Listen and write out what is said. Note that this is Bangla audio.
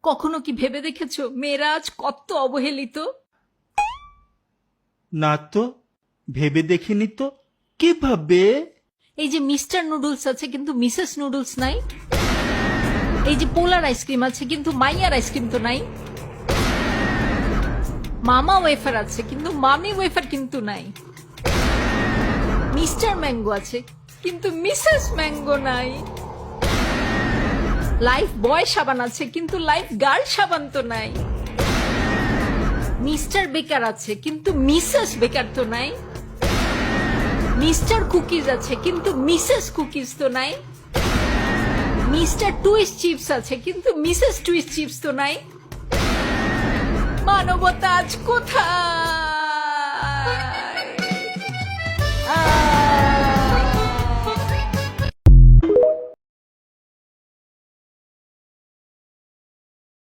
কখনো কি ভেবে দেখেছো মেয়েরা আজ কত অবহেলিত? না তো, ভেবে দেখিনি তো। কিভাবে? এই যে মিস্টার নুডলস আছে কিন্তু মিসেস নুডলস নাই। এই যে পোলার আইসক্রিম আছে কিন্তু মাইয়ার আইসক্রিম তো নাই। মামা ওয়েফার আছে কিন্তু মামি ওয়েফার কিন্তু নাই। মিস্টার ম্যাঙ্গো আছে কিন্তু মিসেস ম্যাঙ্গো নাই। লাইফ বয় সাবান আছে কিন্তু লাইফ গার্ল সাবান তো নাই। মিস্টার বেকার আছে কিন্তু মিসেস বেকার তো নাই। মিস্টার কুকিজ আছে কিন্তু মিসেস কুকিজ তো নাই। মিস্টার টুইস্ট চিপস আছে কিন্তু মিসেস টুইস্ট চিপস তো নাই। মানবতা আজ কোথায়?